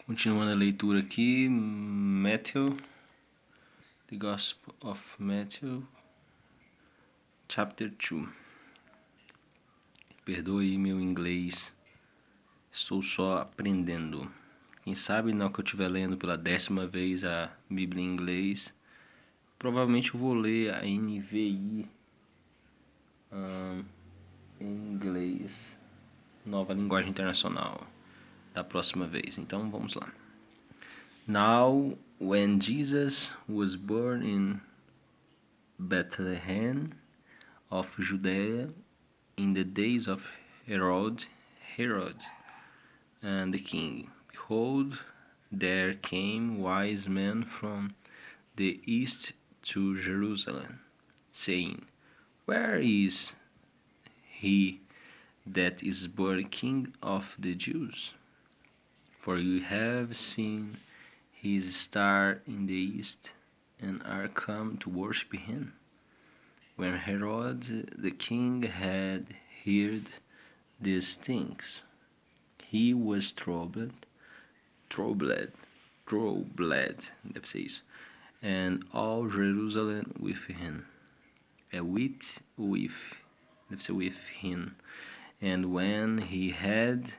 Continuando a leitura aqui, The Gospel of Matthew, Chapter 2. Perdoe meu inglês, estou só aprendendo. Quem sabe, na hora que eu estiver lendo pela 10ª vez a Bíblia em inglês, provavelmente eu vou ler a NVI em inglês, Nova Linguagem Internacional, da próxima vez. Então vamos lá. Now, when Jesus was born in Bethlehem of Judea in the days of Herod and the king, behold, there came wise men from the east to Jerusalem, saying, Where is he that is born King of the Jews? For we have seen his star in the east, and are come to worship him. When Herod the king had heard these things, he was troubled, deve ser isso, and all Jerusalem with him, deve ser with him. And when he had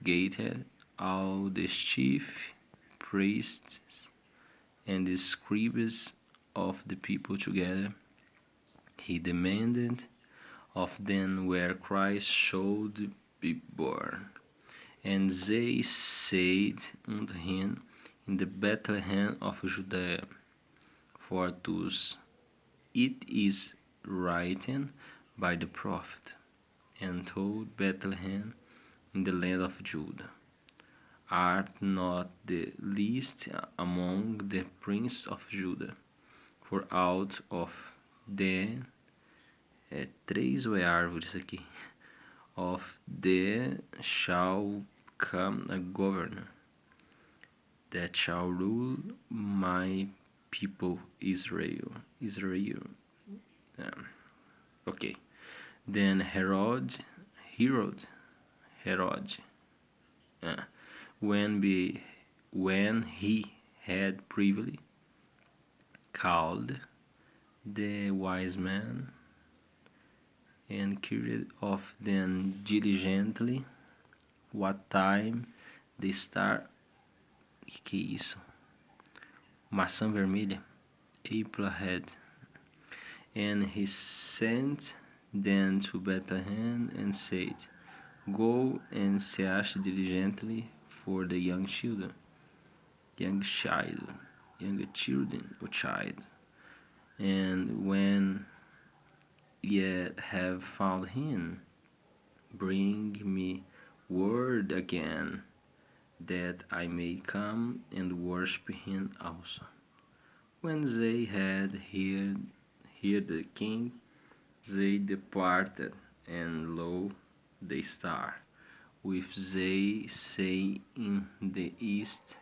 gathered all the chief priests and the scribes of the people together, he demanded of them where Christ should be born. And they said unto him, In the Bethlehem of Judea, for thus it is written by the prophet, and told Bethlehem in the land of Judah, art not the least among the princes of Judah, for out of them, três ou é árvore isso aqui? Of there shall come a governor, that shall rule my people Israel. Okay. Then Herod, when he had privily called the wise men, and inquired of them diligently what time the star, que é isso? Maçã vermelha, apple had. And he sent them to Bethlehem and said, Go and search diligently for the young children, or child. And when ye have found him, bring me word again, that I may come and worship him also. When they had heard the king, they departed, and lo, the star, which they say in the east,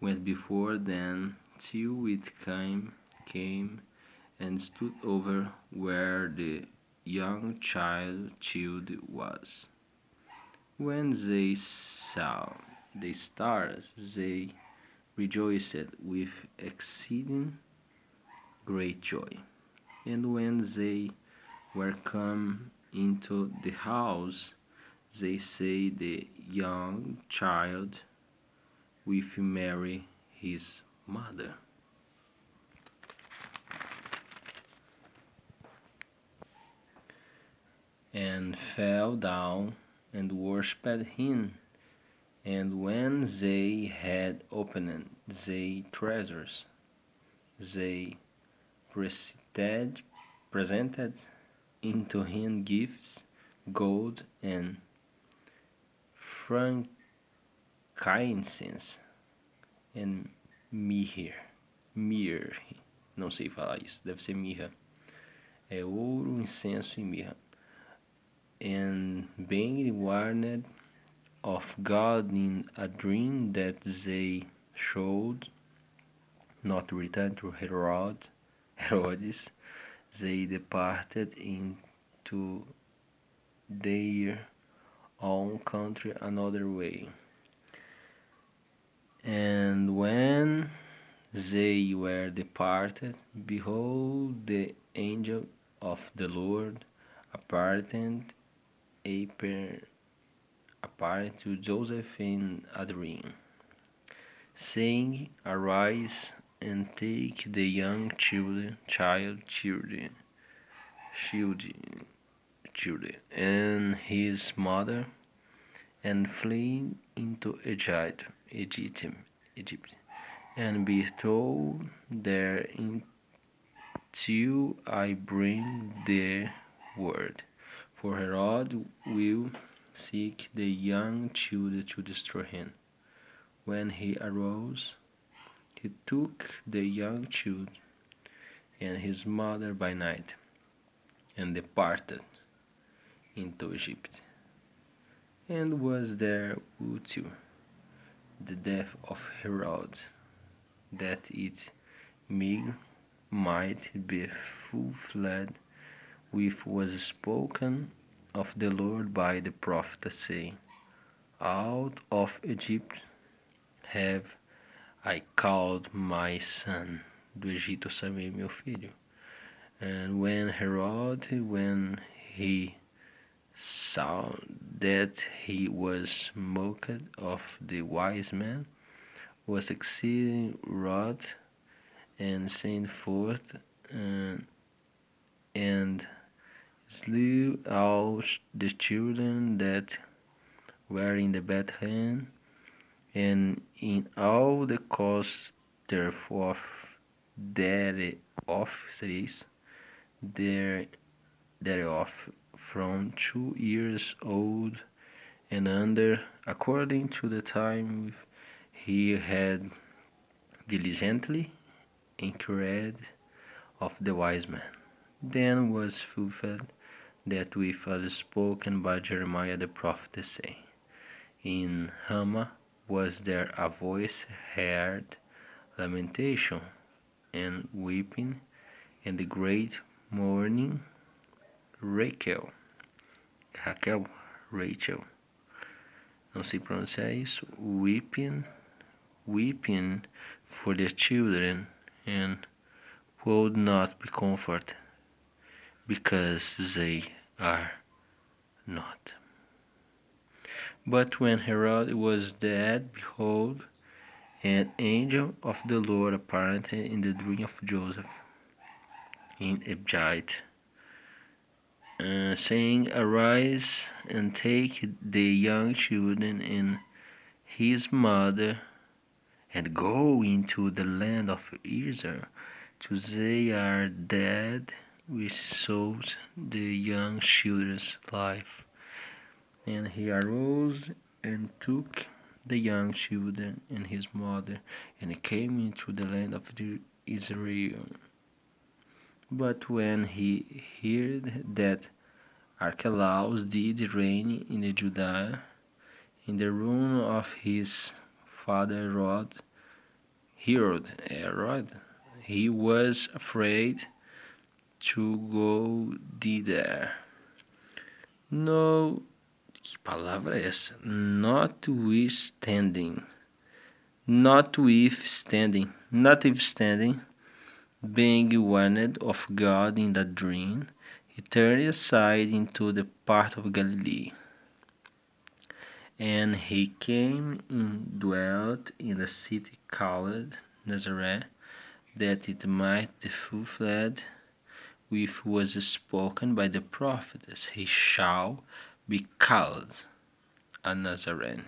went before them till it came and stood over where the young child was. When they saw the stars, they rejoiced with exceeding great joy. And when they were come into the house, they say the young child with Mary his mother. And fell down and worshipped him. And when they had opened their treasures, they presented into him gifts, gold and frankincense and myrrh. Não sei falar isso, deve ser mirra. É ouro, incenso e mirra. And being warned of God in a dream that they should not return to Herodes, they departed into their own country another way. they were departed, behold, the angel of the Lord appeared to Joseph in a dream, saying, Arise and take the young children, and his mother, and flee into Egypt, and be told there till I bring the word. For Herod will seek the young child to destroy him. When he arose, he took the young child and his mother by night, and departed into Egypt, and was there until the death of Herod, that it might be fulfilled which was spoken of the Lord by the prophet, saying, Out of Egypt have I called my son. Do Egito chamei meu filho. And when he saw that he was mocked of the wise men, was exceeding wroth, and sent forth and slew all the children that were in the Bethlehem, and in all the coasts thereof, thereof from 2 years old and under, according to the time he had diligently inquired of the wise men. Then was fulfilled that which was spoken by Jeremiah the prophet, saying, In Ramah was there a voice heard, lamentation and weeping, and the great mourning. Rachel, não sei pronunciar isso, weeping for the children, and would not be comforted, because they are not. But when Herod was dead, behold, an angel of the Lord appeared in the dream of Joseph in Egypt, saying, Arise and take the young children and his mother, and go into the land of Israel, to they are dead which sought the young children's life. And he arose and took the young children and his mother, and came into the land of Israel. But when he heard that Archelaus did reign in Judea, in the room of his father Herod, he was afraid to go thither. No, que palavra é essa? Notwithstanding, being warned of God in the dream, he turned aside into the part of Galilee. And he came and dwelt in a city called Nazareth, that it might be fulfilled which was spoken by the prophets, He shall be called a Nazarene.